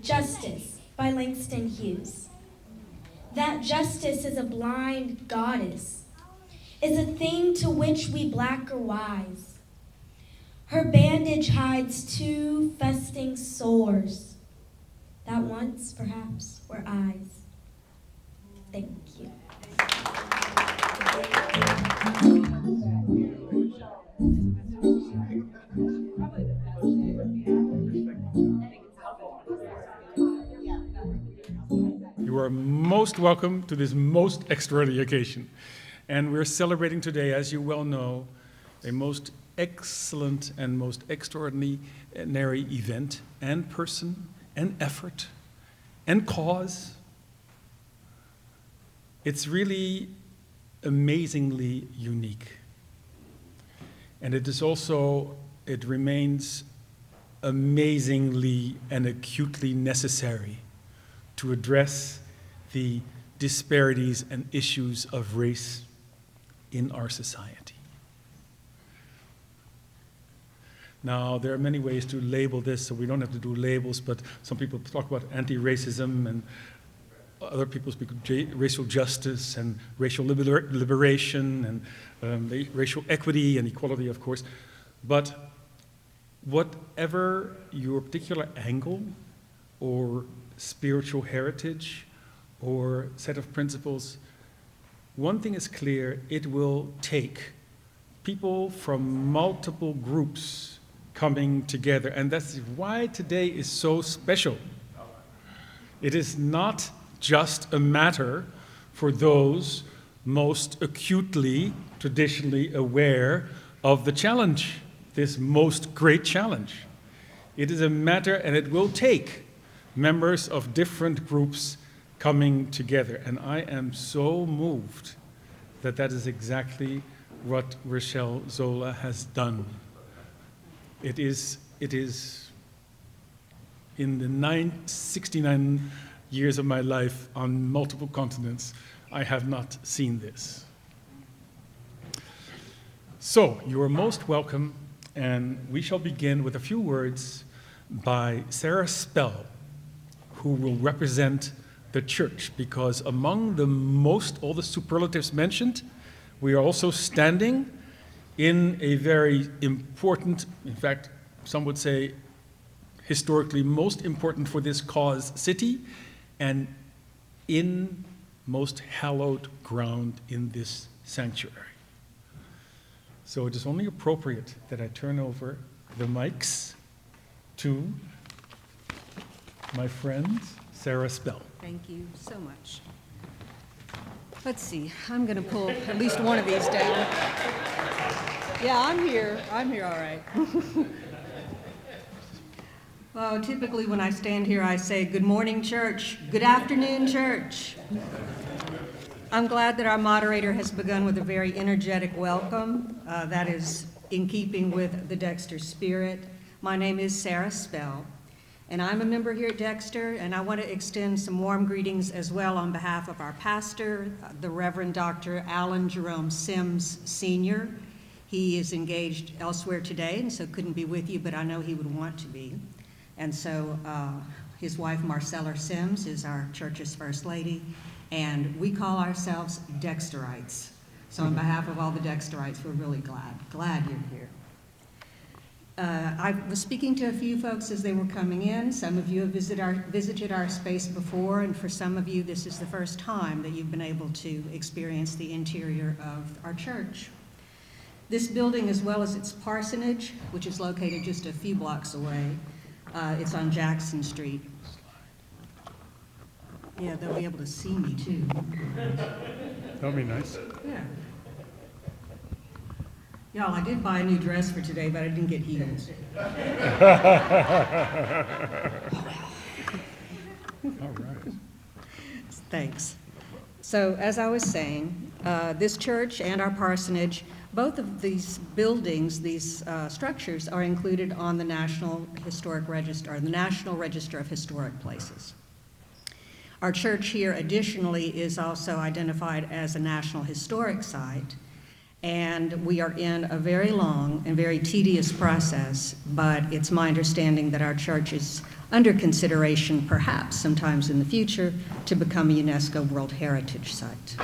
Justice by Langston Hughes. That justice is a blind goddess, is a thing to which we black are wise. Her bandage hides two festing sores that once, perhaps, were eyes. Thank you. You are most welcome to this most extraordinary occasion. And we're celebrating today, as you well know, a most excellent and most extraordinary event and person and effort and cause. It's really amazingly unique. And it remains amazingly and acutely necessary to address the disparities and issues of race in our society. Now, there are many ways to label this, so we don't have to do labels, but some people talk about anti-racism, and other people speak of racial justice and racial liberation and racial equity and equality, of course. But whatever your particular angle or spiritual heritage or set of principles, one thing is clear: it will take people from multiple groups coming together, and that's why today is so special. It is not just a matter for those most acutely, traditionally aware of the challenge, this most great challenge. It is a matter, and it will take members of different groups coming together. And I am so moved that that is exactly what Rachelle Zola has done. It is in the 69 years of my life on multiple continents, I have not seen this. So, you are most welcome, and we shall begin with a few words by Sarah Spell, who will represent the church, because among all the superlatives mentioned, we are also standing in a very important, in fact, some would say historically most important for this cause city, and in most hallowed ground in this sanctuary. So it is only appropriate that I turn over the mics to my friend, Sarah Spell. Thank you so much. Let's see, I'm going to pull at least one of these down. Yeah, I'm here all right. Well, typically when I stand here, I say, good morning, church. Good afternoon, church. I'm glad that our moderator has begun with a very energetic welcome. That is in keeping with the Dexter spirit. My name is Sarah Spell, and I'm a member here at Dexter, and I want to extend some warm greetings as well on behalf of our pastor, the Reverend Dr. Alan Jerome Sims, Sr. He is engaged elsewhere today, and so couldn't be with you, but I know he would want to be. And so his wife, Marcella Sims, is our church's first lady, and we call ourselves Dexterites. So on behalf of all the Dexterites, we're really glad you're here. I was speaking to a few folks as they were coming in. Some of you have visited our space before, and for some of you, this is the first time that you've been able to experience the interior of our church. This building, as well as its parsonage, which is located just a few blocks away, it's on Jackson Street. Yeah, they'll be able to see me too. That'll be nice. Yeah. Y'all, I did buy a new dress for today, but I didn't get heels. All right. Thanks. So, as I was saying, this church and our parsonage, both of these buildings, these structures, are included on the National Historic Register, or the National Register of Historic Places. Our church here, additionally, is also identified as a National Historic Site, and we are in a very long and very tedious process, but it's my understanding that our church is under consideration perhaps sometimes in the future to become a UNESCO World Heritage Site.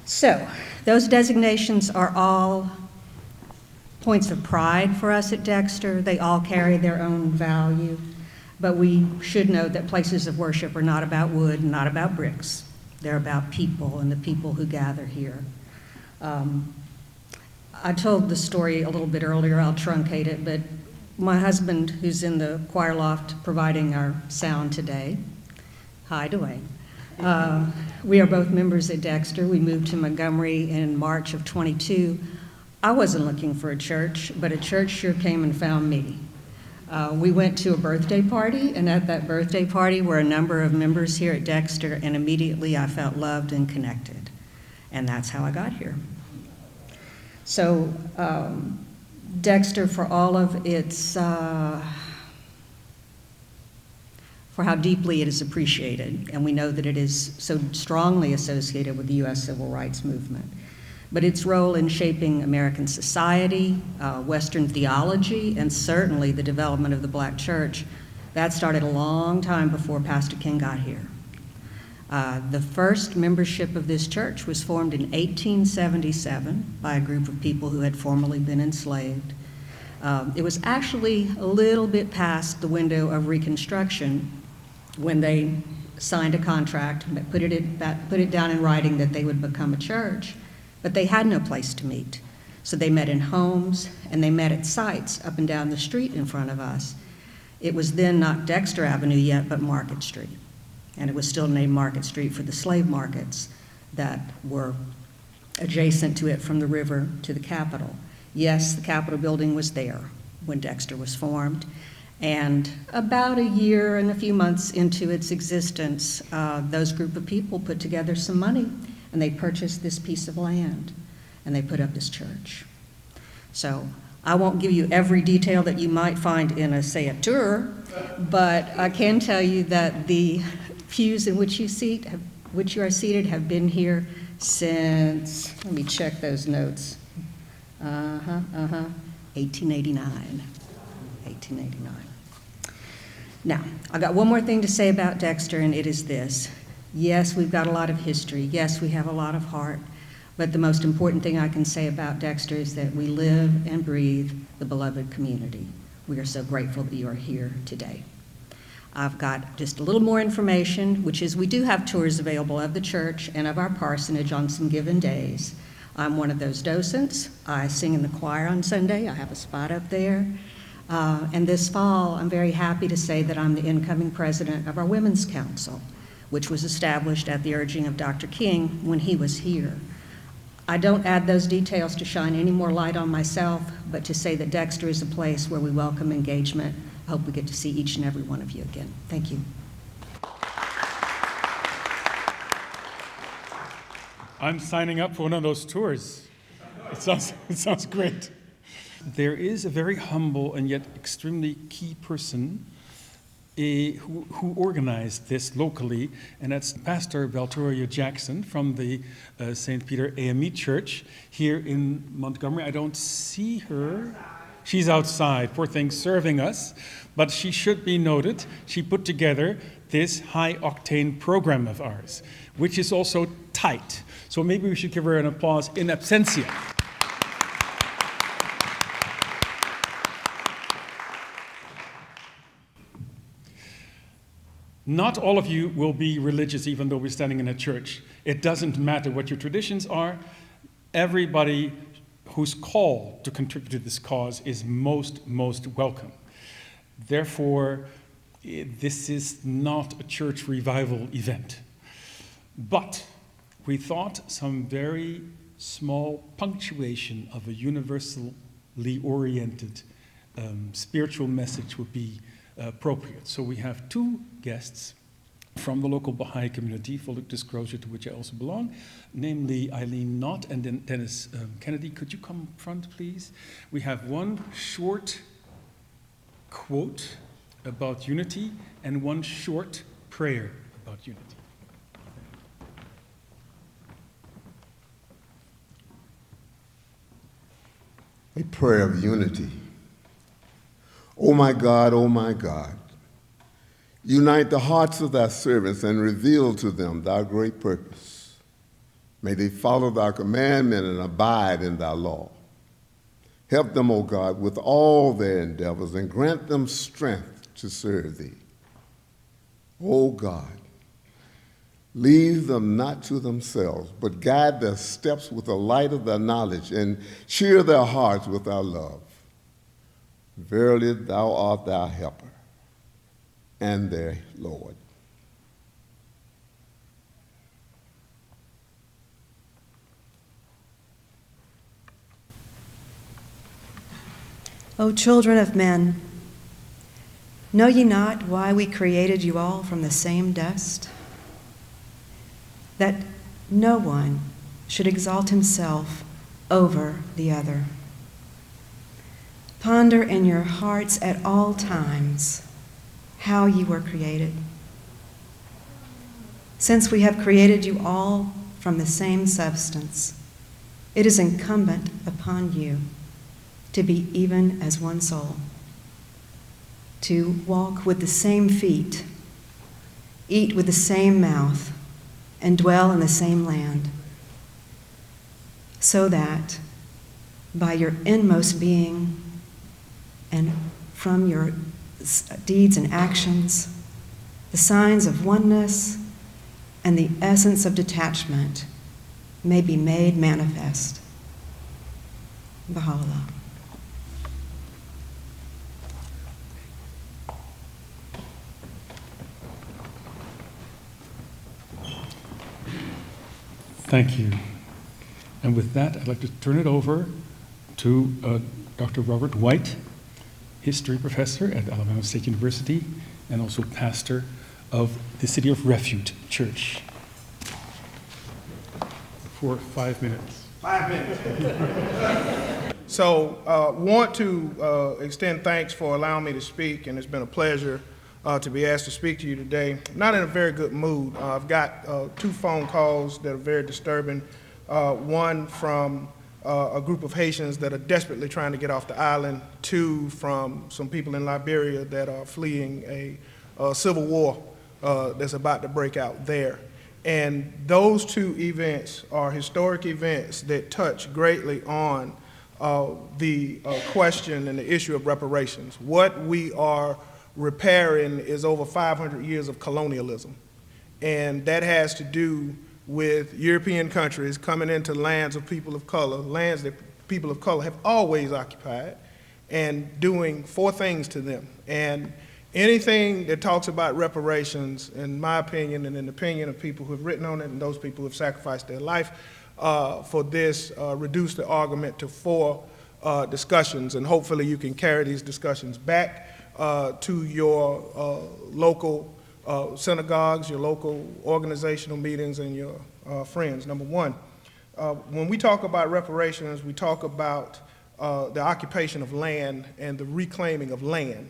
So, those designations are all points of pride for us at Dexter. They all carry their own value, but we should know that places of worship are not about wood and not about bricks. They're about people and the people who gather here. I told the story a little bit earlier, I'll truncate it, but my husband, who's in the choir loft providing our sound today, hi, Dwayne. We are both members at Dexter. We moved to Montgomery in March of 22. I wasn't looking for a church, but a church sure came and found me. We went to a birthday party, and at that birthday party were a number of members here at Dexter, and immediately I felt loved and connected. And that's how I got here. So Dexter, for all of its, for how deeply it is appreciated, and we know that it is so strongly associated with the U.S. Civil Rights Movement, but its role in shaping American society, Western theology, and certainly the development of the Black church, that started a long time before Pastor King got here. The first membership of this church was formed in 1877 by a group of people who had formerly been enslaved. It was actually a little bit past the window of Reconstruction when they signed a contract, put it down in writing that they would become a church, but they had no place to meet. So they met in homes, and they met at sites up and down the street in front of us. It was then not Dexter Avenue yet, but Market Street. And it was still named Market Street for the slave markets that were adjacent to it from the river to the Capitol. Yes, the Capitol building was there when Dexter was formed. And about a year and a few months into its existence, those group of people put together some money, and they purchased this piece of land, and they put up this church. So I won't give you every detail that you might find in a, say, a tour, but I can tell you that the pews in which you are seated have been here since, let me check those notes, 1889. 1889. Now, I got one more thing to say about Dexter, and it is this. Yes, we've got a lot of history. Yes, we have a lot of heart. But the most important thing I can say about Dexter is that we live and breathe the beloved community. We are so grateful that you are here today. I've got just a little more information, which is we do have tours available of the church and of our parsonage on some given days. I'm one of those docents. I sing in the choir on Sunday. I have a spot up there. And this fall, I'm very happy to say that I'm the incoming president of our Women's Council, which was established at the urging of Dr. King when he was here. I don't add those details to shine any more light on myself, but to say that Dexter is a place where we welcome engagement. I hope we get to see each and every one of you again. Thank you. I'm signing up for one of those tours. It sounds great. There is a very humble and yet extremely key person who organized this locally, and that's Pastor Valtoria Jackson from the St. Peter AME Church here in Montgomery. I don't see her. She's outside, poor thing, serving us, but she should be noted. She put together this high-octane program of ours, which is also tight. So maybe we should give her an applause in absentia. Not all of you will be religious, even though we're standing in a church. It doesn't matter what your traditions are. Everybody who's called to contribute to this cause is most welcome. Therefore, this is not a church revival event. But we thought some very small punctuation of a universally oriented spiritual message would be appropriate. So we have two guests from the local Baha'i community, full disclosure to which I also belong, namely Eileen Knott and then Dennis Kennedy. Could you come up front, please? We have one short quote about unity and one short prayer about unity. A prayer of unity. Oh my God, Unite the hearts of thy servants and reveal to them thy great purpose. May they follow thy commandment and abide in thy law. Help them, O God, with all their endeavors and grant them strength to serve thee. O God, leave them not to themselves, but guide their steps with the light of thy knowledge and cheer their hearts with thy love. Verily, thou art their helper and their Lord. O children of men, know ye not why we created you all from the same dust? That no one should exalt himself over the other. Ponder in your hearts at all times how you were created. Since we have created you all from the same substance, it is incumbent upon you to be even as one soul, to walk with the same feet, eat with the same mouth, and dwell in the same land, so that by your inmost being and from your deeds and actions, the signs of oneness and the essence of detachment may be made manifest. Baha'u'llah. Thank you. And with that, I'd like to turn it over to Dr. Robert White, history professor at Alabama State University and also pastor of the City of Refuge Church. For 5 minutes. 5 minutes. So, want to extend thanks for allowing me to speak, and it's been a pleasure to be asked to speak to you today. I'm not in a very good mood. I've got 2 phone calls that are very disturbing. One from a group of Haitians that are desperately trying to get off the island. 2 from some people in Liberia that are fleeing a civil war that's about to break out there. And those 2 events are historic events that touch greatly on the question and the issue of reparations. What we are repairing is over 500 years of colonialism. And that has to do with European countries coming into lands of people of color, lands that people of color have always occupied, and doing 4 things to them. And anything that talks about reparations, in my opinion and in the opinion of people who have written on it and those people who have sacrificed their life for this, reduce the argument to 4 discussions. And hopefully you can carry these discussions back to your local synagogues, your local organizational meetings, and your friends. Number 1, when we talk about reparations, we talk about the occupation of land and the reclaiming of land.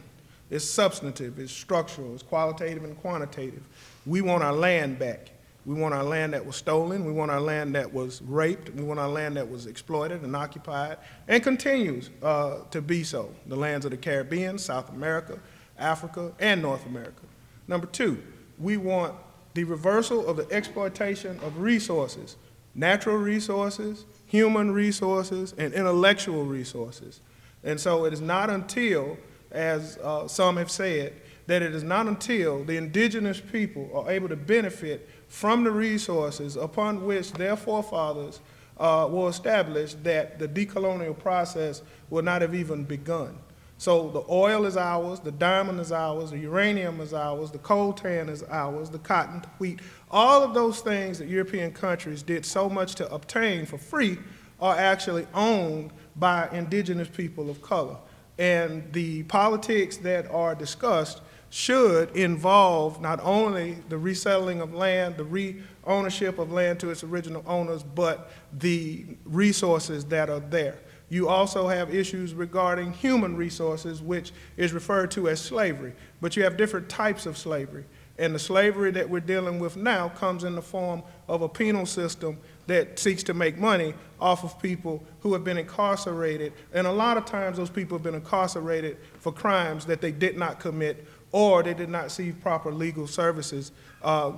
It's substantive, it's structural, it's qualitative and quantitative. We want our land back. We want our land that was stolen. We want our land that was raped. We want our land that was exploited and occupied and continues to be so. The lands of the Caribbean, South America, Africa, and North America. Number 2, we want the reversal of the exploitation of resources, natural resources, human resources, and intellectual resources. And so it is not until, as some have said, that it is not until the indigenous people are able to benefit from the resources upon which their forefathers were established that the decolonial process will not have even begun. So the oil is ours, the diamond is ours, the uranium is ours, the coltan is ours, the cotton, the wheat. All of those things that European countries did so much to obtain for free are actually owned by indigenous people of color. And the politics that are discussed should involve not only the resettling of land, the re-ownership of land to its original owners, but the resources that are there. You also have issues regarding human resources, which is referred to as slavery. But you have different types of slavery. And the slavery that we're dealing with now comes in the form of a penal system that seeks to make money off of people who have been incarcerated. And a lot of times those people have been incarcerated for crimes that they did not commit or they did not receive proper legal services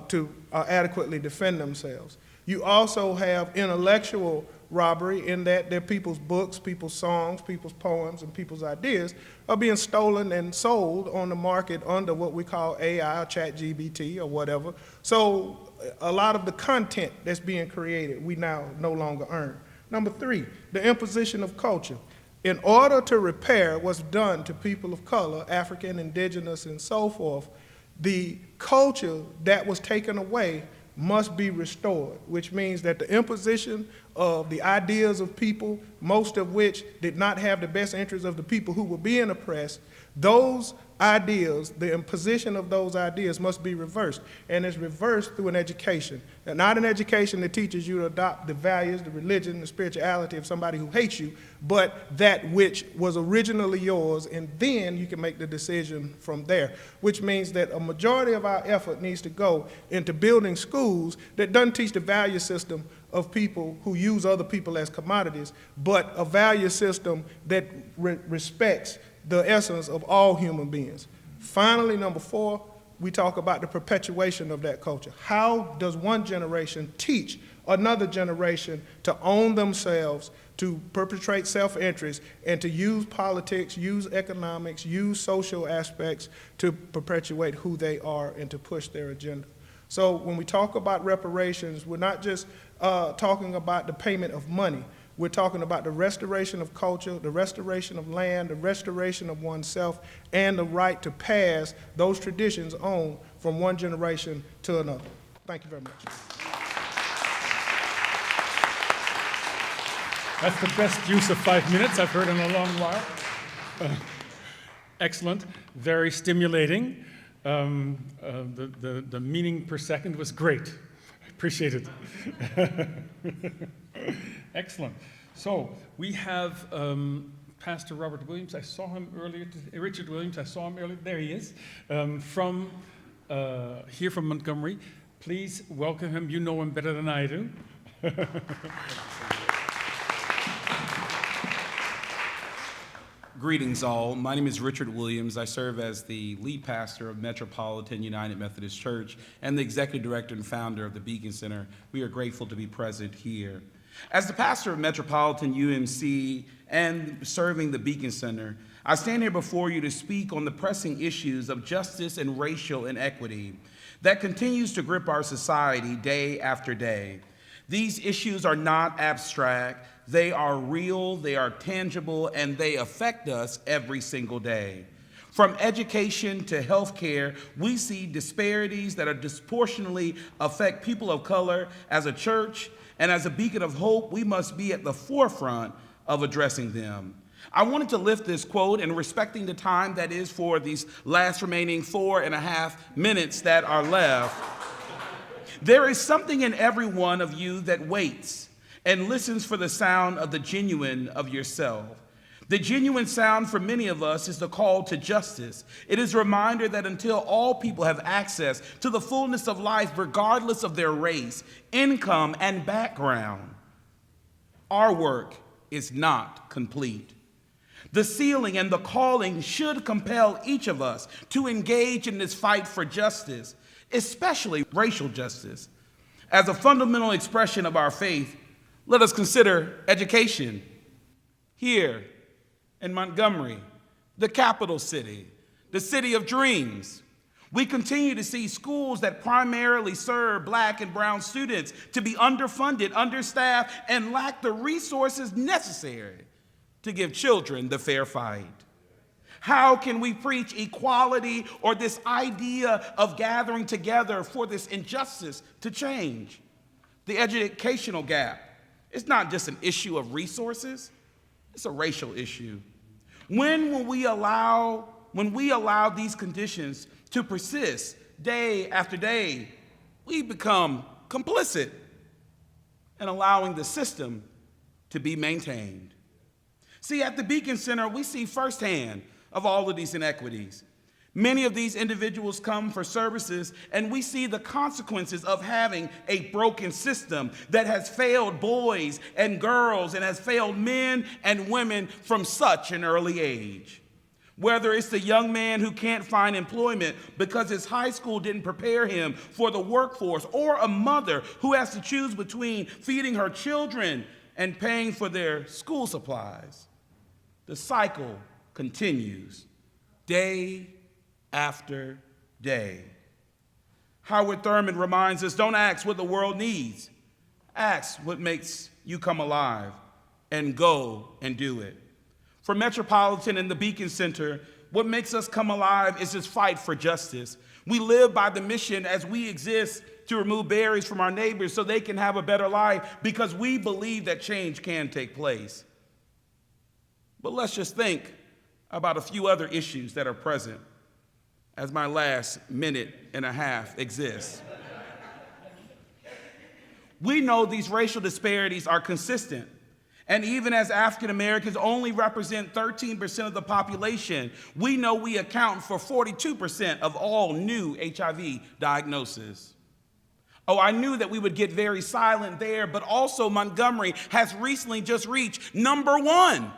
to adequately defend themselves. You also have intellectual robbery in that their people's books, people's songs, people's poems, and people's ideas are being stolen and sold on the market under what we call AI or ChatGPT or whatever. So a lot of the content that's being created, we now no longer earn. Number 3, the imposition of culture. In order to repair what's done to people of color, African, indigenous, and so forth, the culture that was taken away must be restored, which means that the imposition of the ideas of people, most of which did not have the best interests of the people who were being oppressed, those ideas, the imposition of those ideas must be reversed, and it's reversed through an education. And not an education that teaches you to adopt the values, the religion, the spirituality of somebody who hates you, but that which was originally yours, and then you can make the decision from there, which means that a majority of our effort needs to go into building schools that doesn't teach the value system of people who use other people as commodities, but a value system that respects the essence of all human beings. Finally, number 4, we talk about the perpetuation of that culture. How does one generation teach another generation to own themselves, to perpetrate self-interest, and to use politics, use economics, use social aspects to perpetuate who they are and to push their agenda? So when we talk about reparations, we're not just talking about the payment of money. We're talking about the restoration of culture, the restoration of land, the restoration of oneself, and the right to pass those traditions on from one generation to another. Thank you very much. That's the best use of 5 minutes I've heard in a long while. Excellent, very stimulating. The meaning per second was great. I appreciate it. Excellent. So we have Pastor Robert Williams. I saw him earlier. Richard Williams. I saw him earlier. There he is. From here from Montgomery. Please welcome him. You know him better than I do. Greetings all. My name is Richard Williams. I serve as the lead pastor of Metropolitan United Methodist Church and the executive director and founder of the Beacon Center. We are grateful to be present here. As the pastor of Metropolitan UMC and serving the Beacon Center, I stand here before you to speak on the pressing issues of justice and racial inequity that continues to grip our society day after day. These issues are not abstract. They are real, they are tangible, and they affect us every single day. From education to healthcare, we see disparities that are disproportionately affect people of color. As a church and as a beacon of hope, we must be at the forefront of addressing them. I wanted to lift this quote, and respecting the time that is for these last remaining 4.5 minutes that are left, there is something in every one of you that waits and listens for the sound of the genuine of yourself. The genuine sound for many of us is the call to justice. It is a reminder that until all people have access to the fullness of life, regardless of their race, income, and background, our work is not complete. The ceiling and the calling should compel each of us to engage in this fight for justice, especially racial justice. As a fundamental expression of our faith, let us consider education. Here in Montgomery, the capital city, the city of dreams, we continue to see schools that primarily serve Black and brown students to be underfunded, understaffed, and lack the resources necessary to give children the fair fight. How can we preach equality or this idea of gathering together for this injustice to change? The educational gap, it's not just an issue of resources, it's a racial issue. When will we allow these conditions to persist day after day, we become complicit in allowing the system to be maintained. See, at the Beacon Center, we see firsthand of all of these inequities. Many of these individuals come for services, and we see the consequences of having a broken system that has failed boys and girls and has failed men and women from such an early age. Whether it's the young man who can't find employment because his high school didn't prepare him for the workforce, or a mother who has to choose between feeding her children and paying for their school supplies. The cycle continues day after day. Howard Thurman reminds us, don't ask what the world needs. Ask what makes you come alive, and go and do it. For Metropolitan and the Beacon Center, what makes us come alive is this fight for justice. We live by the mission as we exist to remove barriers from our neighbors so they can have a better life, because we believe that change can take place. But let's just think about a few other issues that are present as my last minute and a half exists. We know these racial disparities are consistent. And even as African Americans only represent 13% of the population, we know we account for 42% of all new HIV diagnoses. Oh, I knew that we would get very silent there, but also Montgomery has recently just reached #1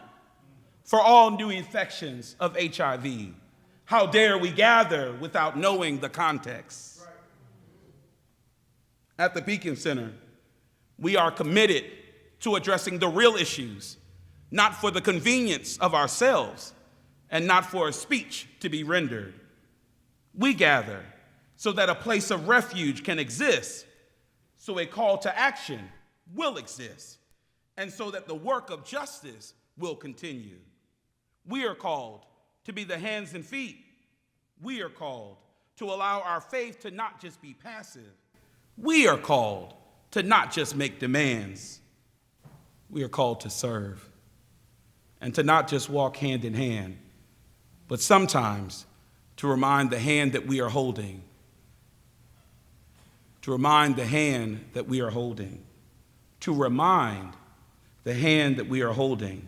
for all new infections of HIV. How dare we gather without knowing the context? At the Beacon Center, we are committed to addressing the real issues, not for the convenience of ourselves and not for a speech to be rendered. We gather so that a place of refuge can exist, so a call to action will exist, and so that the work of justice will continue. We are called to be the hands and feet. We are called to allow our faith to not just be passive. We are called to not just make demands. We are called to serve, and to not just walk hand in hand, but sometimes to remind the hand that we are holding, to remind the hand that we are holding, to remind the hand that we are holding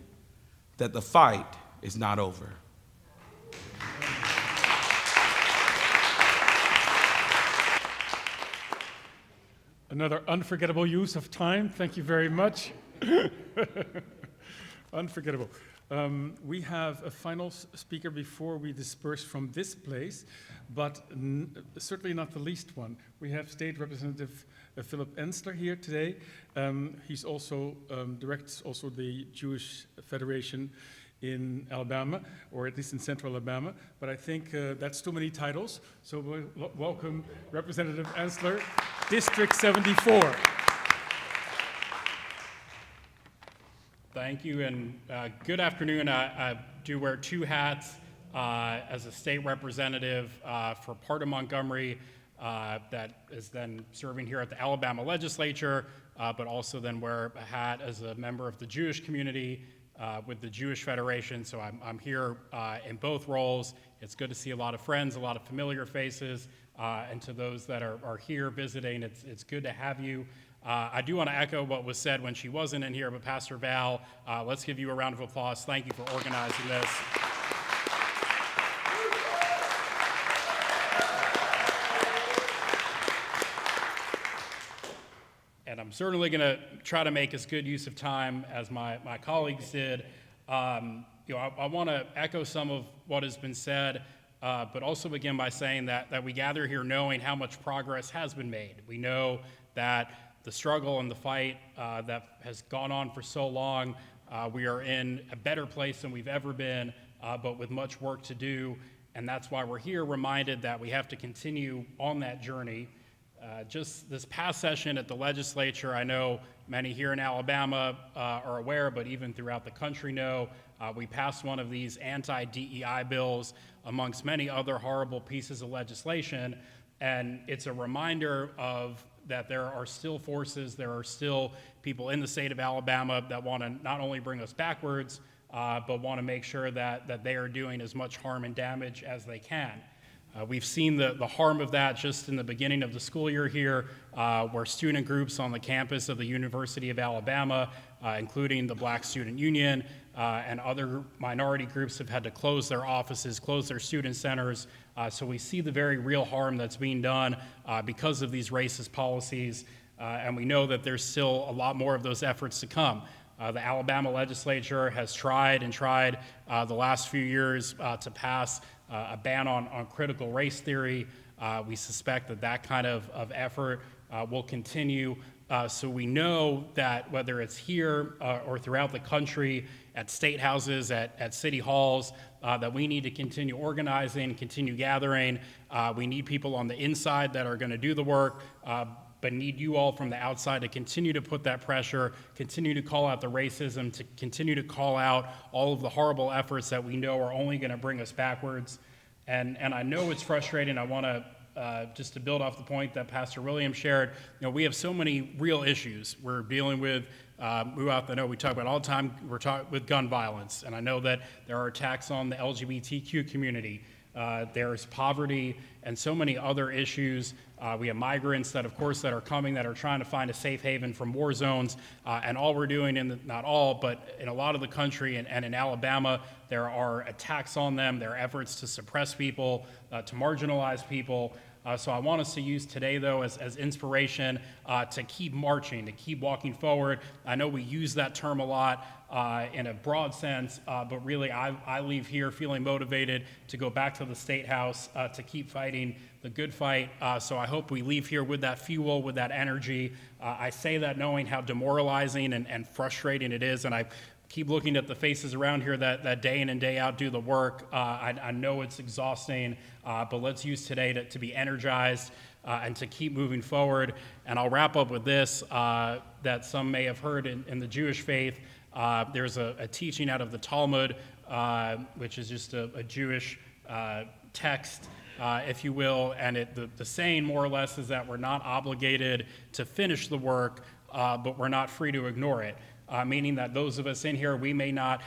that the fight is not over. Another unforgettable use of time. Thank you very much. Unforgettable. We have a final speaker before we disperse from this place, but certainly not the least one. We have State Representative Philip Ensler here today. He's also directs also the Jewish Federation in Alabama, or at least in Central Alabama. But I think that's too many titles. So we'll welcome Representative Ensler, District 74. Thank you, and good afternoon. I do wear two hats as a state representative for part of Montgomery that is then serving here at the Alabama legislature, but also then wear a hat as a member of the Jewish community with the Jewish Federation. So I'm here in both roles. It's good to see a lot of friends, a lot of familiar faces, and to those that are here visiting, it's good to have you. I do want to echo what was said when she wasn't in here, but Pastor Val, let's give you a round of applause. Thank you for organizing this. And I'm certainly going to try to make as good use of time as my colleagues did. I want to echo some of what has been said, but also begin by saying that we gather here knowing how much progress has been made. We know that the struggle and the fight that has gone on for so long, we are in a better place than we've ever been, but with much work to do. And that's why we're here, reminded that we have to continue on that journey. Just this past session at the legislature, I know many here in Alabama are aware, but even throughout the country know, we passed one of these anti-DEI bills amongst many other horrible pieces of legislation. And it's a reminder of that there are still forces, there are still people in the state of Alabama that want to not only bring us backwards, but want to make sure that they are doing as much harm and damage as they can. We've seen the harm of that just in the beginning of the school year here, where student groups on the campus of the University of Alabama, including the Black Student Union and other minority groups, have had to close their offices, close their student centers. So we see the very real harm that's being done because of these racist policies, and we know that there's still a lot more of those efforts to come. The Alabama legislature has tried and tried the last few years to pass a ban on critical race theory. We suspect that that kind of effort will continue. So we know that whether it's here or throughout the country, at state houses, at city halls, that we need to continue organizing, continue gathering. We need people on the inside that are going to do the work, but need you all from the outside to continue to put that pressure, continue to call out the racism, to continue to call out all of the horrible efforts that we know are only going to bring us backwards. And I know it's frustrating. I want to just to build off the point that Pastor Williams shared, we have so many real issues. We're dealing with, I know we talk about all the time, we're talking with gun violence, and I know that there are attacks on the LGBTQ community. There's poverty and so many other issues. We have migrants that, of course, that are coming, that are trying to find a safe haven from war zones. And all we're doing, not all, but in a lot of the country and in Alabama, there are attacks on them. There are efforts to suppress people, to marginalize people. So I want us to use today, though, as inspiration to keep marching, to keep walking forward. I know we use that term a lot in a broad sense, but really I leave here feeling motivated to go back to the State House to keep fighting the good fight. So I hope we leave here with that fuel, with that energy. I say that knowing how demoralizing and frustrating it is, and I keep looking at the faces around here that day in and day out do the work. I know it's exhausting, but let's use today to be energized and to keep moving forward. And I'll wrap up with this, that some may have heard in the Jewish faith. There's a teaching out of the Talmud, which is just a Jewish text, if you will, and the saying more or less is that we're not obligated to finish the work, but we're not free to ignore it. Meaning that those of us in here, we may not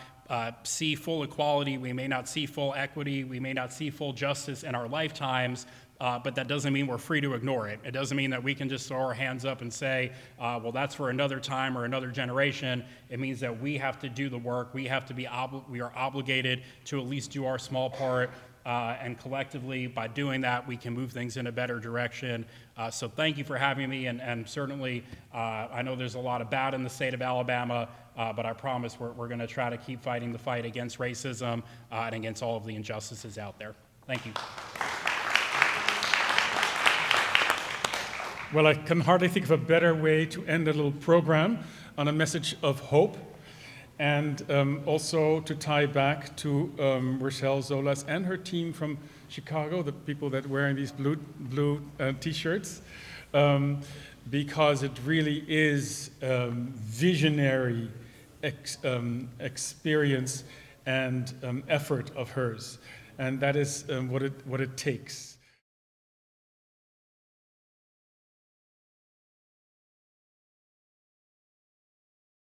see full equality, we may not see full equity, we may not see full justice in our lifetimes, but that doesn't mean we're free to ignore it. It doesn't mean that we can just throw our hands up and say, well, that's for another time or another generation. It means that we have to do the work. We have to we are obligated to at least do our small part. And collectively, by doing that, we can move things in a better direction. So thank you for having me, and certainly, I know there's a lot of bad in the state of Alabama, but I promise we're going to try to keep fighting the fight against racism and against all of the injustices out there. Thank you. Well, I can hardly think of a better way to end a little program on a message of hope. And also to tie back to Rachelle Zola and her team from Chicago, the people that wearing these blue T-shirts, because it really is visionary experience and effort of hers, and that is what it takes.